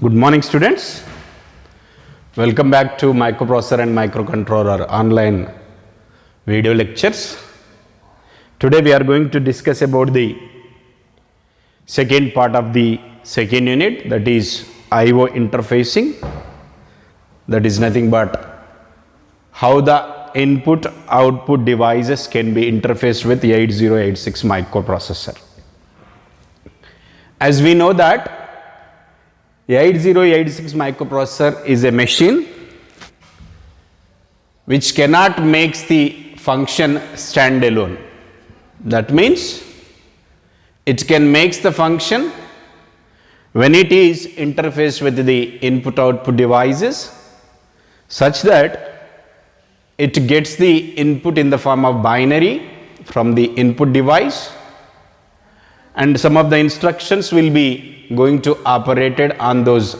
Good morning, students. Welcome back to microprocessor and microcontroller online video lectures. Today we are going to discuss about the second part of the second unit, that is I/O interfacing. That is nothing but how the input output devices can be interfaced with 8086 microprocessor. As we know that 8086 microprocessor is a machine which cannot make the function stand alone. That means it can make the function when it is interfaced with the input output devices such that it gets the input in the form of binary from the input device, and some of the instructions will be going to operated on those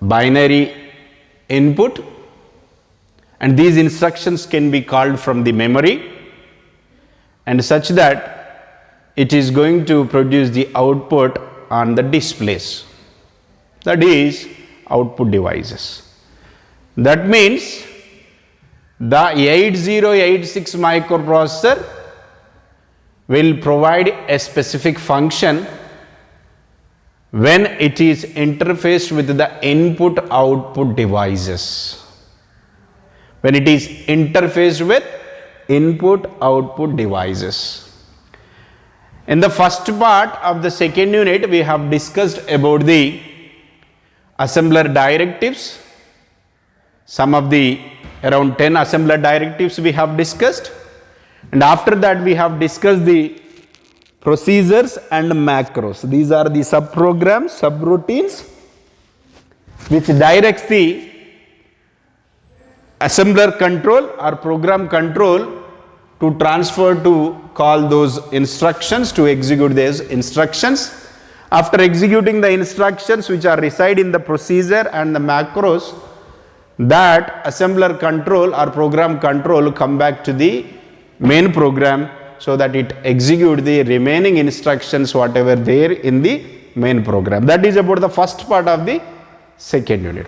binary input, and these instructions can be called from the memory, and such that it is going to produce the output on the displays, that is output devices. That means the 8086 microprocessor will provide a specific function when it is interfaced with the input output devices. When it is interfaced with input output devices. In the first part of the second unit, we have discussed about the assembler directives. Some of the around 10 assembler directives we have discussed, and after that we have discussed the procedures and macros. These are the subprograms, subroutines which directs the assembler control or program control to transfer to call those instructions, to execute those instructions. After executing the instructions which are reside in the procedure and the macros, that assembler control or program control come back to the main program so that it execute the remaining instructions whatever there in the main program. That is about the first part of the second unit.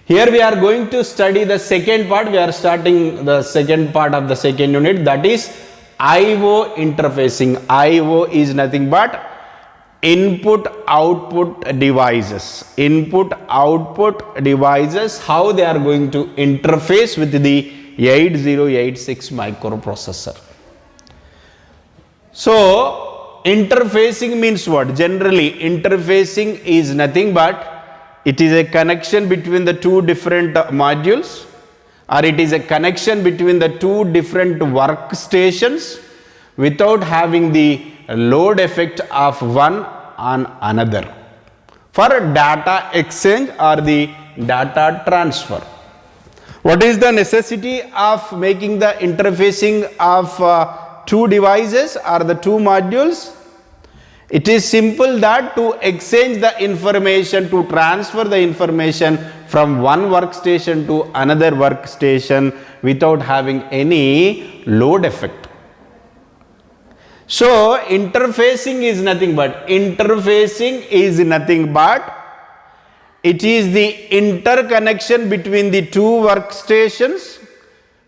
Here we are going to study the second part. We are starting the second part of the second unit, that is I/O interfacing. I/O is nothing but input output devices. Input output devices, how they are going to interface with the 8086 microprocessor. So interfacing means what? Generally interfacing is nothing but it is a connection between the two different modules, or it is a connection between the two different workstations without having the load effect of one on another, for data exchange or the data transfer. What is the necessity of making the interfacing of two devices or the two modules? It is simple that to exchange the information, to transfer the information from one workstation to another workstation without having any load effect. So interfacing is nothing but it is the interconnection between the two workstations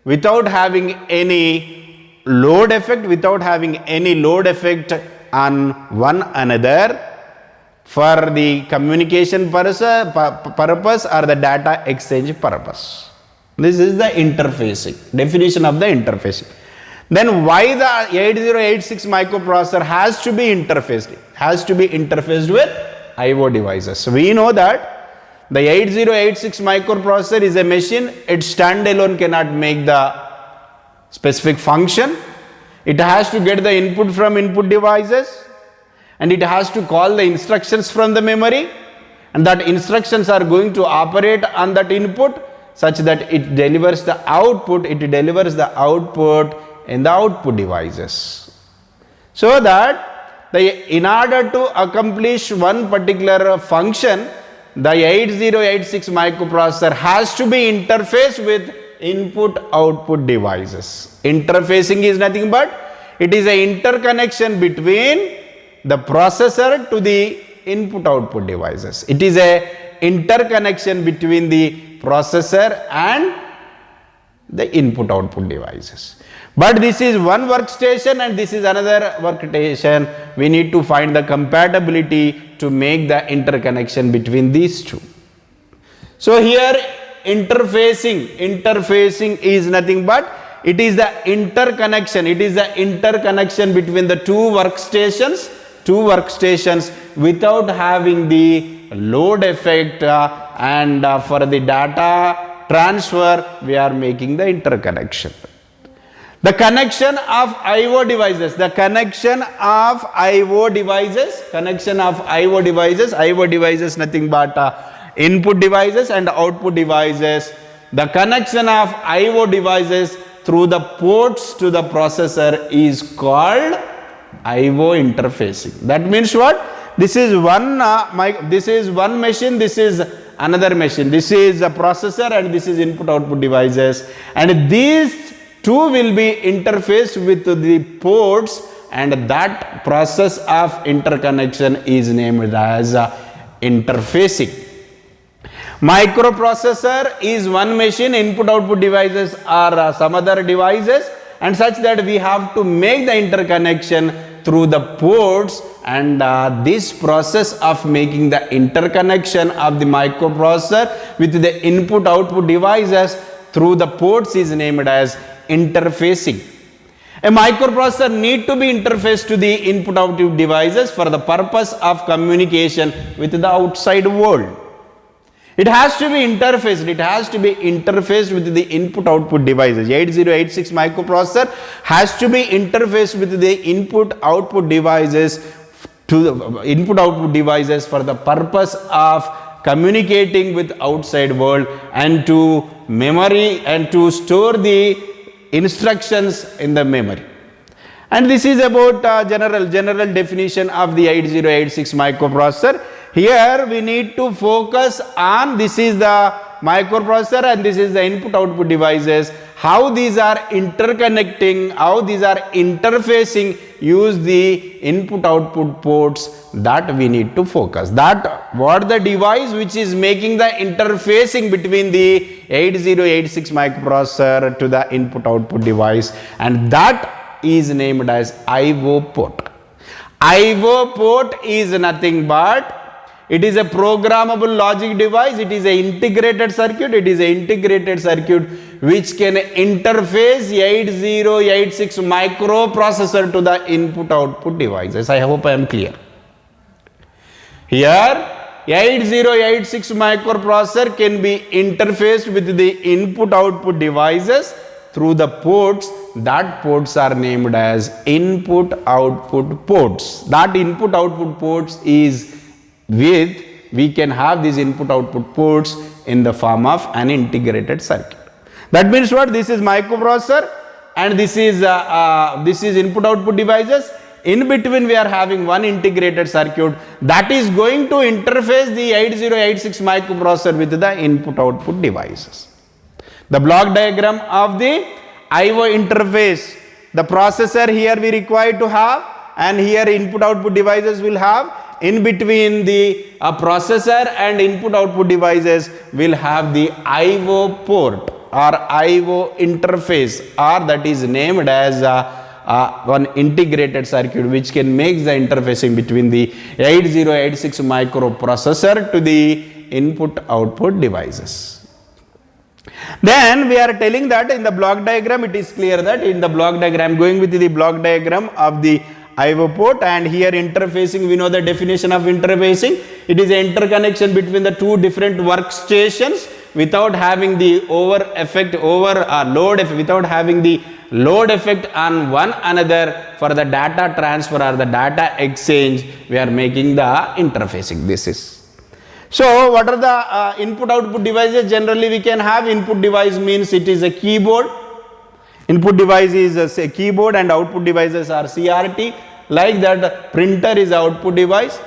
without having any load effect, on one another, for the communication purpose or the data exchange purpose. This is the interfacing, definition of the interfacing. Then why the 8086 microprocessor has to be interfaced? It has to be interfaced with I/O devices. We know that the 8086 microprocessor is a machine. It standalone cannot make the specific function. It has to get the input from input devices, and it has to call the instructions from the memory, and that instructions are going to operate on that input such that it delivers the output. In the output devices, so that in order to accomplish one particular function, the 8086 microprocessor has to be interfaced with input output devices. Interfacing is nothing but it is an interconnection between the processor to the input output devices. It is a interconnection between the processor and the input output devices. But this is one workstation and this is another workstation. We need to find the compatibility to make the interconnection between these two. So here interfacing is nothing but it is the interconnection. It is the interconnection between the two workstations without having the load effect and for the data transfer we are making the interconnection. The connection of I/O devices, I/O devices nothing but input devices and output devices. The connection of I/O devices through the ports to the processor is called I/O interfacing. That means what? This is one machine, this is another machine. This is a processor and this is input output devices, and these two will be interfaced with the ports, and that process of interconnection is named as interfacing. Microprocessor is one machine, input output devices are some other devices, and such that we have to make the interconnection through the ports, and this process of making the interconnection of the microprocessor with the input output devices through the ports is named as interfacing. A microprocessor need to be interfaced to the input output devices for the purpose of communication with the outside world. It has to be interfaced with the input output devices. 8086 microprocessor has to be interfaced with the input output devices for the purpose of communicating with outside world and to memory and to store the instructions in the memory. And this is about general definition of the 8086 microprocessor. Here we need to focus on this is the microprocessor and this is the input output devices, how these are interconnecting, how these are interfacing, use the input output ports, that we need to focus. That what the device which is making the interfacing between the 8086 microprocessor to the input output device, and that is named as I/O port. I/O port is nothing but it is a programmable logic device. It is an integrated circuit. Which can interface 8086 microprocessor to the input output devices. I hope I am clear. Here 8086 microprocessor can be interfaced with the input output devices through the ports. That ports are named as input output ports. That input output ports is we can have these input output ports in the form of an integrated circuit. That means what? This is microprocessor and this is input output devices. In between we are having one integrated circuit that is going to interface the 8086 microprocessor with the input output devices. The block diagram of the I/O interface, the processor here we require to have, and here input output devices will have. In between the processor and input output devices will have the I/O port or I/O interface, or that is named as one integrated circuit which can make the interfacing between the 8086 microprocessor to the input output devices. Then we are telling that in the block diagram it is clear that in the block diagram, going with the block diagram of the I/O port, and here interfacing, we know the definition of interfacing. It is an interconnection between the two different workstations without having the load effect, without having the load effect on one another. For the data transfer or the data exchange, we are making the interfacing. This is. So what are the input output devices? Generally we can have input device means it is a keyboard. Input device is a keyboard and output devices are CRT. Like that, printer is output device.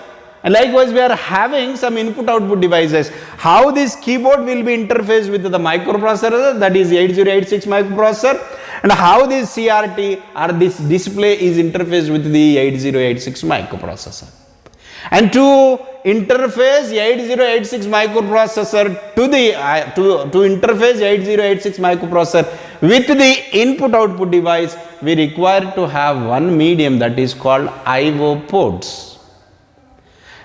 And likewise we are having some input output devices. How this keyboard will be interfaced with the microprocessor, that is 8086 microprocessor, and how this CRT or this display is interfaced with the 8086 microprocessor. And to interface 8086 microprocessor to interface 8086 microprocessor with the input output device, we require to have one medium, that is called I/O ports.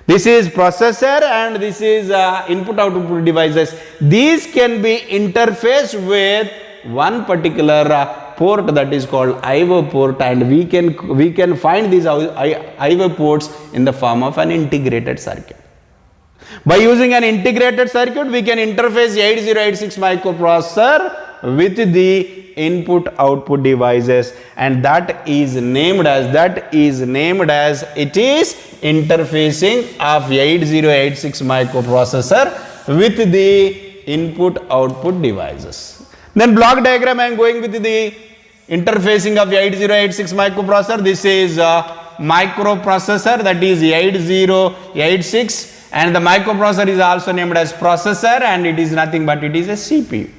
This is processor and this is input output devices. These can be interfaced with one particular port, that is called I/O port, and we can find these I/O ports in the form of an integrated circuit. By using an integrated circuit, we can interface 8086 microprocessor with the input output devices, and that is named as it is interfacing of 8086 microprocessor with the input output devices. Then block diagram, I am going with the interfacing of 8086 microprocessor. This is microprocessor, that is 8086, and the microprocessor is also named as processor, and it is nothing but it is a CPU.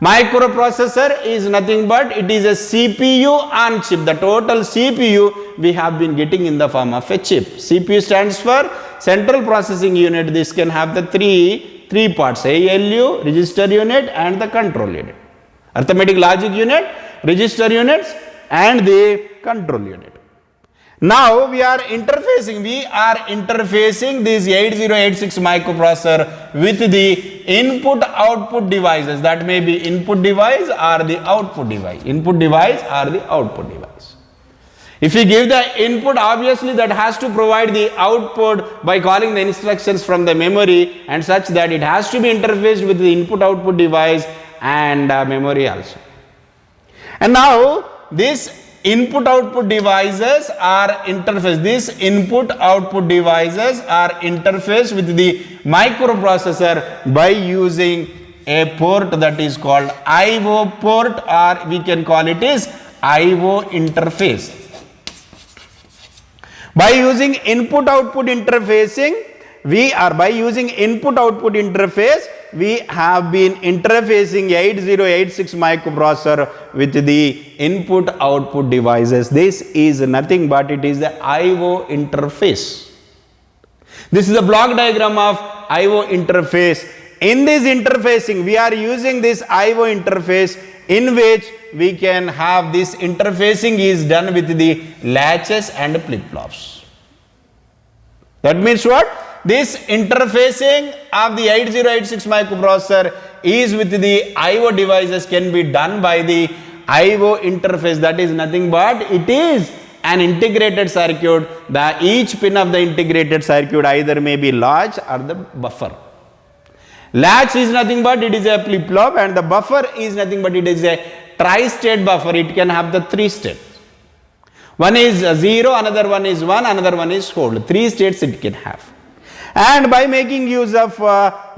Microprocessor is nothing but it is a CPU on chip. The total CPU we have been getting in the form of a chip. CPU stands for central processing unit. This can have the three parts: ALU, register unit, and the control unit. Arithmetic logic unit, register units, and the control unit. Now we are interfacing this 8086 microprocessor with the input output devices. That may be input device or the output device. If we give the input, obviously that has to provide the output by calling the instructions from the memory, and such that it has to be interfaced with the input output device and memory also. And now this input output devices are interfaced. These input output devices are interfaced with the microprocessor by using a port that is called I/O port, or we can call it as I/O interface. By using input output interfacing, we have been interfacing 8086 microprocessor with the input output devices. This is nothing but it is the I/O interface. This is the block diagram of I/O interface. In this interfacing, we are using this I/O interface, in which we can have this interfacing is done with the latches and flip-flops. That means what? This interfacing of the 8086 microprocessor is with the I/O devices can be done by the I/O interface. That is nothing but it is an integrated circuit. Each pin of the integrated circuit either may be latch or the buffer. Latch is nothing but it is a flip-flop, and the buffer is nothing but it is a tri-state buffer. It can have the three states. One is 0, another one is 1, another one is hold. 3 states it can have. And by making use of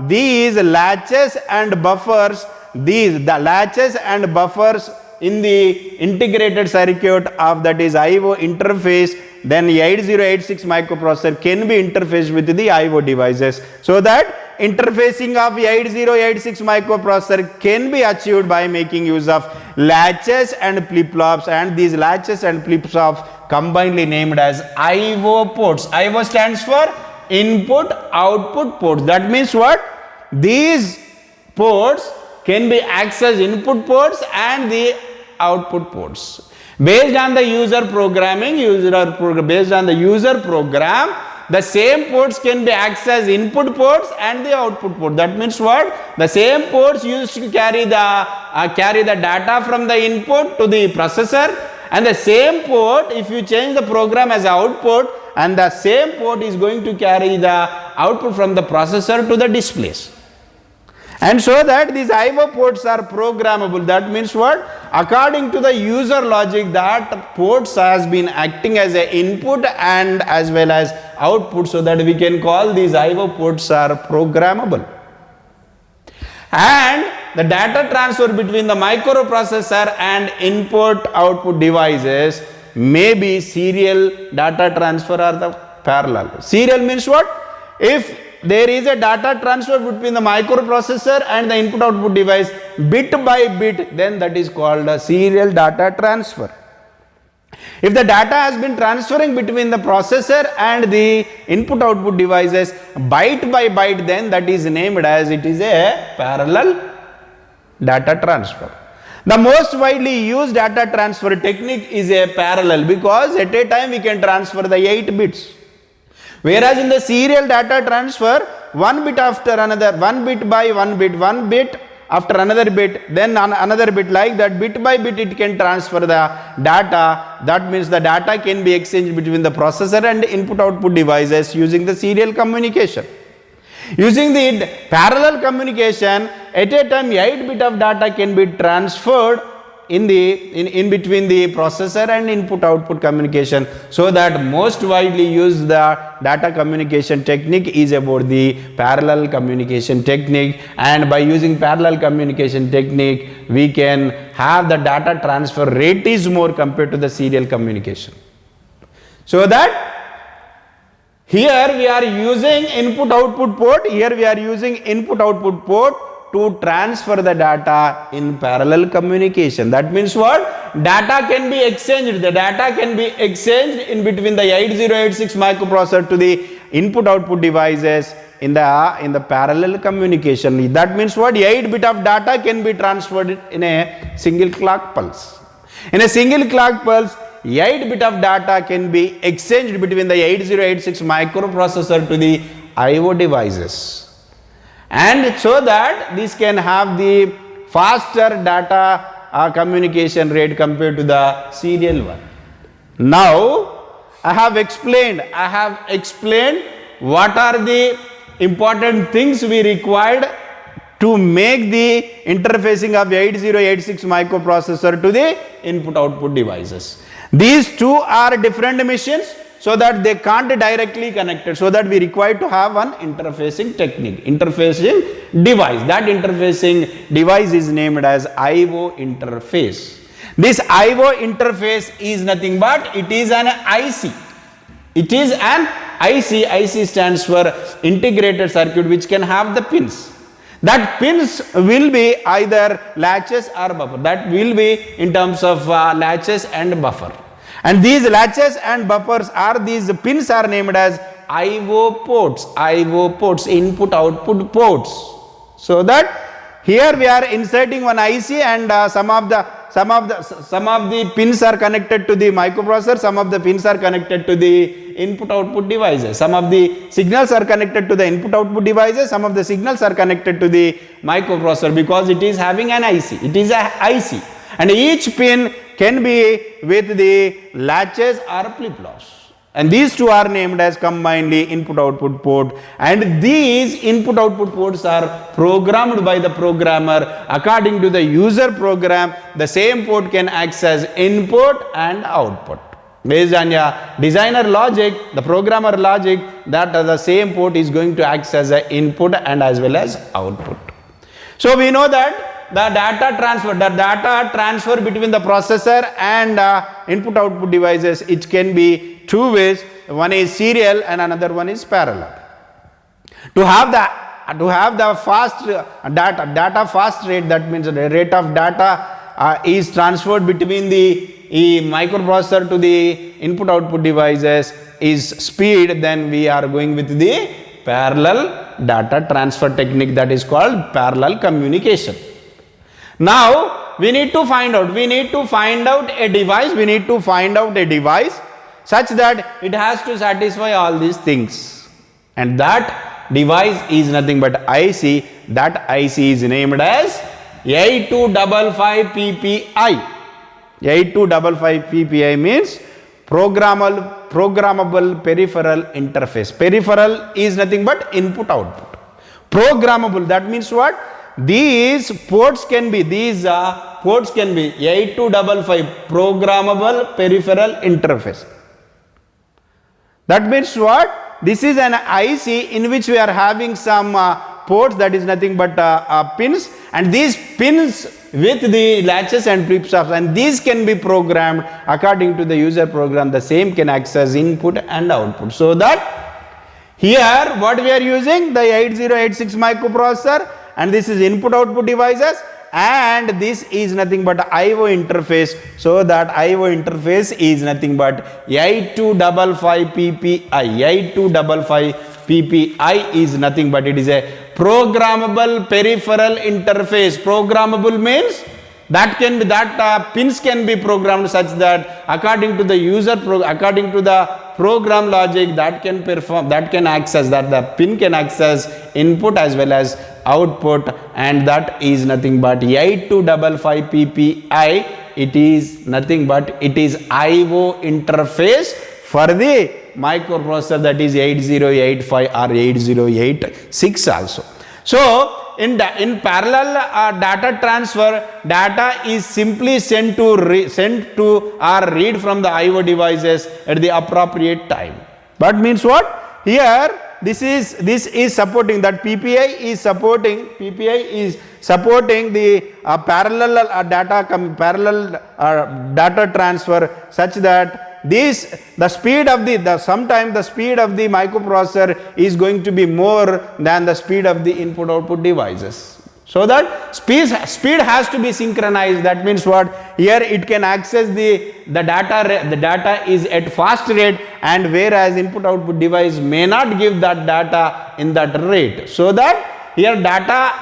these latches and buffers, the latches and buffers in the integrated circuit of that is I/O interface, then 8086 microprocessor can be interfaced with the I/O devices. So that interfacing of 8086 microprocessor can be achieved by making use of latches and flip-flops, and these latches and flip-flops combinedly named as I/O ports. I/O stands for input output ports. That means what? These ports can be accessed, input ports and the output ports. Based on the user programming, based on the user program, the same ports can be accessed, input ports and the output port. That means what? The same ports used to carry the data from the input to the processor, and the same port, if you change the program as output, and the same port is going to carry the output from the processor to the displays. And so that these I/O ports are programmable. That means what? According to the user logic, that ports has been acting as an input and as well as output, so that we can call these I/O ports are programmable. And the data transfer between the microprocessor and input output devices may be serial data transfer or the parallel. Serial means what? If there is a data transfer between the microprocessor and the input output device bit by bit, then that is called a serial data transfer. If the data has been transferring between the processor and the input output devices byte by byte, then that is named as it is a parallel data transfer. The most widely used data transfer technique is a parallel, because at a time we can transfer the 8 bits. Whereas in the serial data transfer, one bit after another, one bit by one bit after another bit, then another bit, like that, bit by bit it can transfer the data. That means the data can be exchanged between the processor and input output devices using the serial communication. Using the parallel communication, at a time 8 bit of data can be transferred in between the processor and input output communication. So that most widely used the data communication technique is about the parallel communication technique, and by using parallel communication technique we can have the data transfer rate is more compared to the serial communication. So that here we are using input output port, here we are using input output port to transfer the data in parallel communication. That means what? Data can be exchanged. The data can be exchanged in between the 8086 microprocessor to the input output devices in the parallel communication. That means what? 8 bit of data can be transferred in a single clock pulse. In a single clock pulse, 8 bit of data can be exchanged between the 8086 microprocessor to the IO devices. And so that this can have the faster data communication rate compared to the serial one. Now I have explained what are the important things we required to make the interfacing of 8086 microprocessor to the input output devices. These two are different machines, so that they can't directly connect it, so that we require to have one interfacing technique, interfacing device. That interfacing device is named as IO interface. This IO interface is nothing but it is an IC. It is an IC. IC stands for integrated circuit, which can have the pins. That pins will be either latches or buffer. That will be in terms of latches and buffer. And these latches and buffers are, these pins are named as IO ports, input output ports. So that here we are inserting one IC, and some of the pins are connected to the microprocessor, some of the pins are connected to the input output devices, some of the signals are connected to the input output devices, some of the signals are connected to the microprocessor, because it is having an IC. It is a IC, and each pin can be with the latches or flip-flops, and these two are named as combinedly input output port, and these input output ports are programmed by the programmer according to the user program. The same port can act as input and output. Based on your designer logic, the programmer logic, that the same port is going to act as an input and as well as output. So we know that the data transfer between the processor and input output devices, it can be two ways. One is serial and another one is parallel. To have the fast data fast rate, that means the rate of data is transferred between the microprocessor to the input output devices is speed, then we are going with the parallel data transfer technique, that is called parallel communication. Now we need to find out a device such that it has to satisfy all these things, and that device is nothing but IC. That IC is named as 8255 PPI. 8255 PPI means programmable peripheral interface. Peripheral is nothing but input output. Programmable, that means what? These ports can be 8255 programmable peripheral interface. That means what? This is an IC in which we are having some ports, that is nothing but pins, and these pins with the latches and flip-flops, and these can be programmed according to the user program. The same can act as input and output. So that here what we are using, the 8086 microprocessor, and this is input output devices, and this is nothing but IO interface. So that IO interface is nothing but 8255 PPI. 8255 PPI is nothing but it is a programmable peripheral interface. Programmable means that can be pins can be programmed such that according to the according to the program logic that can perform, that can access, that the pin can access input as well as output, and that is nothing but 8255 PPI. It is nothing but it is IO interface for the microprocessor, that is 8085 or 8086 also. So in parallel data transfer, data is simply sent to or read from the IO devices at the appropriate time. But means what? Here this is supporting that PPI is supporting the parallel data transfer such that the speed of sometimes the speed of the microprocessor is going to be more than the speed of the input output devices. So that speed has to be synchronized. That means what? Here it can access the data is at fast rate, and whereas input output device may not give that data in that rate. So that here data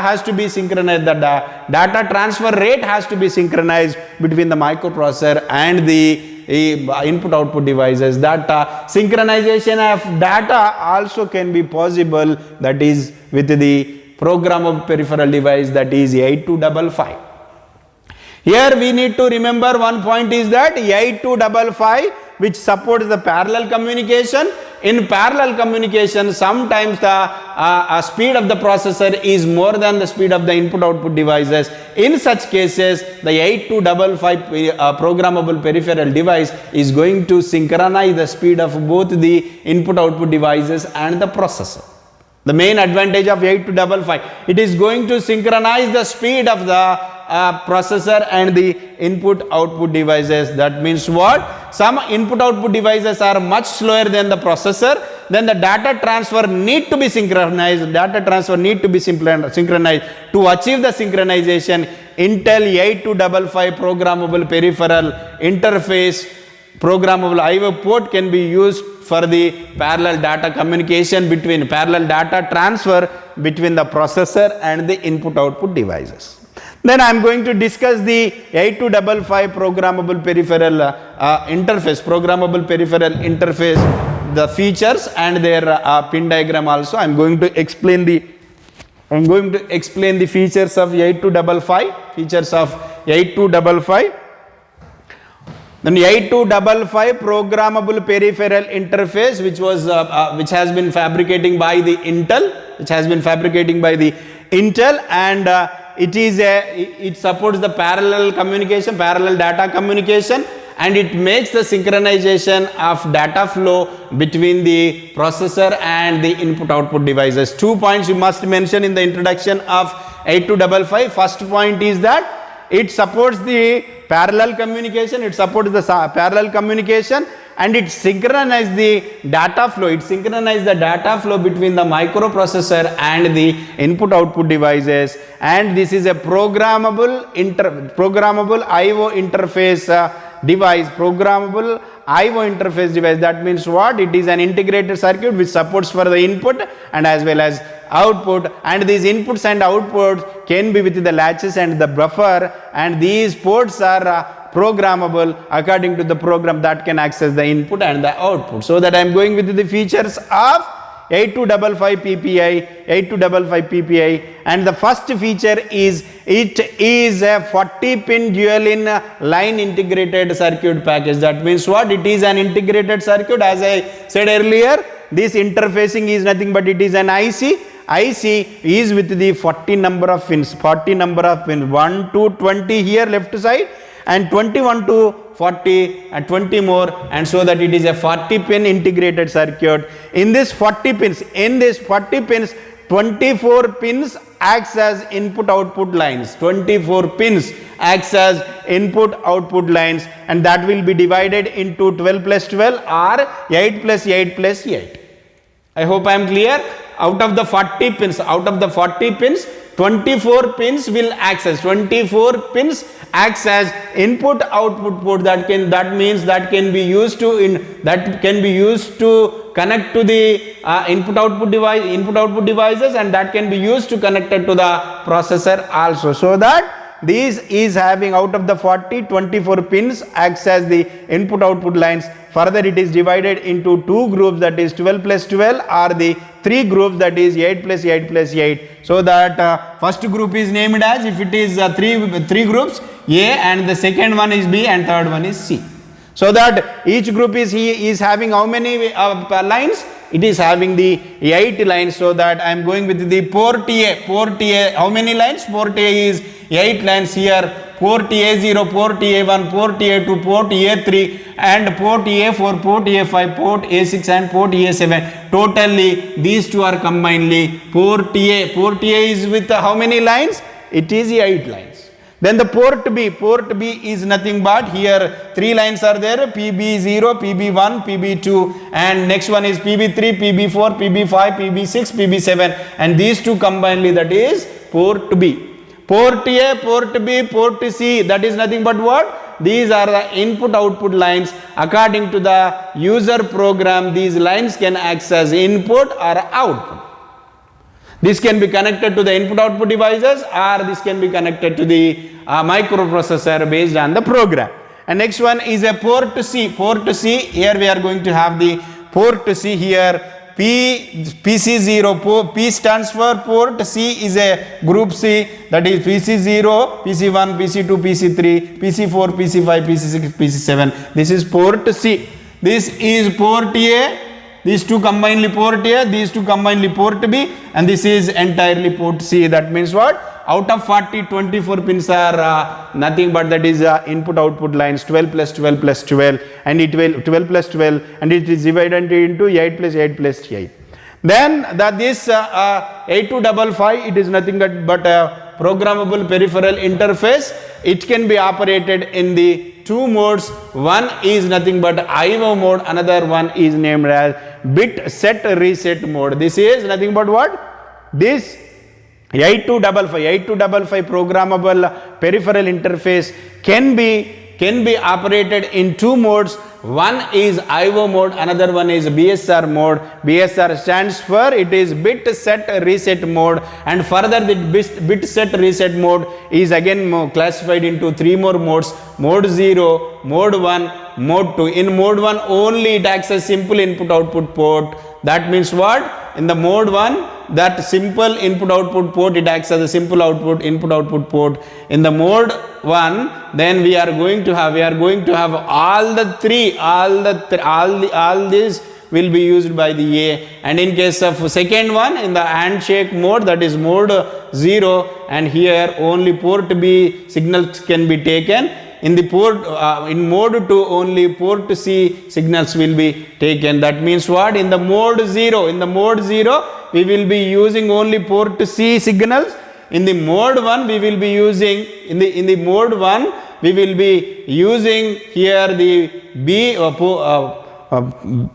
has to be synchronized. The data transfer rate has to be synchronized between the microprocessor and the input output devices. That synchronization of data also can be possible, that is with the programmable peripheral device, that is 8255. Here we need to remember one point is that 8255 which supports the parallel communication. In parallel communication, sometimes the speed of the processor is more than the speed of the input output devices. In such cases, the 8255 programmable peripheral device is going to synchronize the speed of both the input output devices and the processor. The main advantage of 8255, it is going to synchronize the speed of the processor and the input output devices. That means what? Some input output devices are much slower than the processor, then the data transfer need to be synchronized. Synchronized. To achieve the synchronization, Intel 8255 programmable peripheral interface programmable IO port can be used for the parallel data communication between parallel data transfer between the processor and the input output devices. Then I am going to discuss the 8255 programmable peripheral interface, the features and their pin diagram also. I am going to explain the features of 8255. Then 8255 programmable peripheral interface, which has been fabricating by the Intel, and it supports the parallel data communication, and it makes the synchronization of data flow between the processor and the input output devices. 2 points you must mention in the introduction of 8255. First point is that it supports the parallel communication, and it synchronizes the data flow. It synchronizes the data flow between the microprocessor and the input output devices, and this is a programmable IO interface device. That means what? It is an integrated circuit which supports for the input and as well as output, and these inputs and outputs can be with the latches and the buffer, and these ports are programmable according to the program that can access the input and the output. So that I am going with the features of 8255 PPI, and the first feature is it is a 40-pin dual-in line integrated circuit package. That means what? It is an integrated circuit. As I said earlier, this interfacing is nothing but it is an IC. IC is with the 40 number of pins, 1 to 20 here left side, and 21 to 40 and 20 more, and so that it is a 40-pin integrated circuit. In this 40 pins, 24 pins acts as input output lines. 24 pins acts as input output lines, and that will be divided into 12 plus 12 or 8 plus 8 plus 8. I hope I am clear. Out of the 40 pins, 24 pins will access 24 pins acts as input output port. That means that can be used to connect to the input output devices, and that can be used to connect it to the processor also. So that this is having, out of the 40, 24 pins acts as the input output lines. Further, it is divided into two groups, that is 12 plus 12, or the three groups, that is 8 plus 8 plus 8. So that first group is named as, if it is three groups, A, and the second one is B, and third one is C. So that each group is having how many lines? It is having the 8 lines. So that I am going with the port A. Port A, how many lines? Port A is 8 lines here. Port A0, port A1, port A2, port A3, and port A4, port A5, port A6, and port A7. Totally, these two are combinedly port A. Port A is with how many lines? It is 8 lines. Then the port B is nothing but, here 3 lines are there, PB0, PB1, PB2, and next one is PB3, PB4, PB5, PB6, PB7, and these two combinedly, that is port B. Port A, port B, port C, that is nothing but what? These are the input output lines. According to the user program, these lines can act as input or output. This can be connected to the input output devices, or this can be connected to the microprocessor based on the program. And next one is a port C. Port C, here we are going to have the port C here. PC0, P stands for port, C is a group C, that is PC0, PC1, PC2, PC3, PC4, PC5, PC6, PC7. This is port C. This is port A, these two combinedly port A, these two combinedly port B, and this is entirely port C. That means what? Out of 40, 24 pins are nothing but, that is input output lines, 12 plus 12 plus 12, and it will 12 plus 12, and it is divided into 8 plus 8 plus 8. Then this 8255, it is nothing but a programmable peripheral interface. It can be operated in the two modes. One is nothing but IO mode, another one is named as bit set reset mode. This is nothing but what? This 8255 programmable peripheral interface can be operated in two modes. One is IO mode, another one is BSR mode. BSR stands for, it is bit set reset mode, and further the bit set reset mode is again classified into three more modes: mode 0, mode 1, mode 2. In mode 1 only it acts as simple input output port. That means what? In the mode 1, that simple input output port, it acts as a simple input output port. In the mode 1, then we are going to have all the three, all these will be used by the A. And in case of second one, in the handshake mode, that is mode 0, and here only port B signals can be taken. In the in mode 2 only port C signals will be taken. That means what? In the mode 0, we will be using only port C signals. In the mode 1 we will be using, in the mode 1 we will be using here the B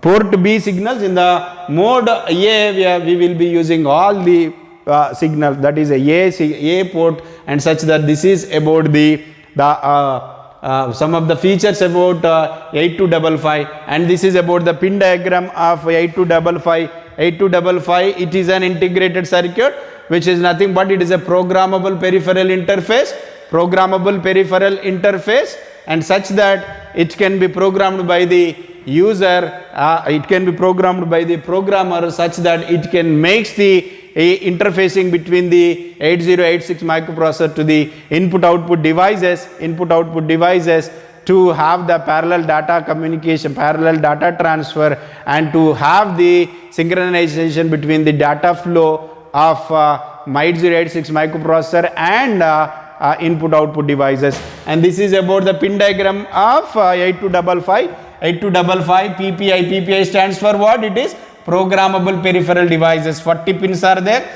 port B signals. In the mode A we will be using all the signals, that is a port, and such that this is about the some of the features about 8255, and this is about the pin diagram of 8255. 8255, it is an integrated circuit which is nothing but it is a programmable peripheral interface, and such that it can be programmed by the user, it can be programmed by the programmer, such that it can make the interfacing between the 8086 microprocessor to the input output devices to have the parallel data communication, parallel data transfer, and to have the synchronization between the data flow of MI8086 microprocessor and input output devices. And this is about the pin diagram of 8255. 8255 PPI. PPI stands for what? It is programmable peripheral devices. 40 pins are there,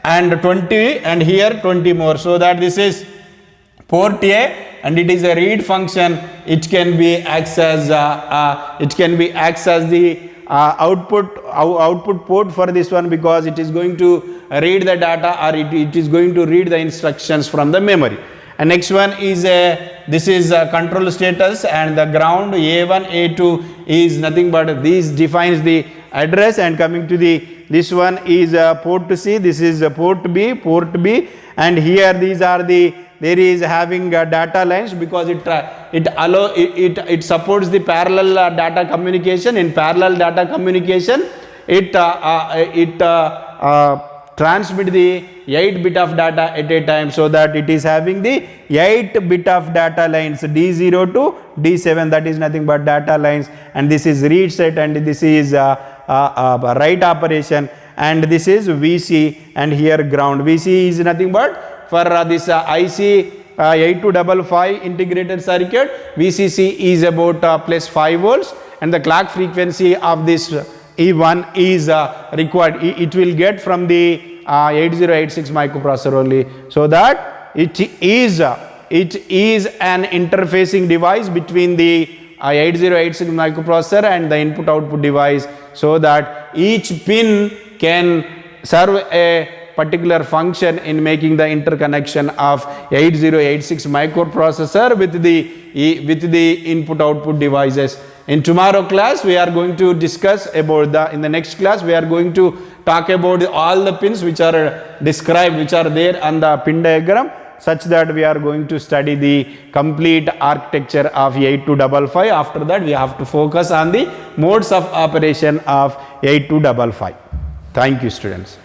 and 20, and here 20 more. So that this is port A, and it is a read function. It can be acts as the output port for this one, because it is going to read the data, or it is going to read the instructions from the memory. And next one is this is control status, and the ground A1 A2 is nothing but this defines the address. And coming to this one is port C, this is port B, and here these are there is having data lines, because it supports the parallel data communication. In parallel data communication, it transmit the 8 bit of data at a time, so that it is having the 8 bit of data lines D0 to D7, that is nothing but data lines. And this is read set, and this is write operation, and this is VC, and here ground. VC is nothing but for this IC 8255 integrated circuit, VCC is about plus 5 volts, and the clock frequency of this E1 is required. It will get from the 8086 microprocessor only, so that it is an interfacing device between the 8086 microprocessor and the input output device, so that each pin can serve a particular function in making the interconnection of 8086 microprocessor with the input output devices. In tomorrow class, we are going to discuss about in the next class, we are going to talk about all the pins which are described, which are there on the pin diagram, such that we are going to study the complete architecture of 8255. After that, we have to focus on the modes of operation of 8255. Thank you, students.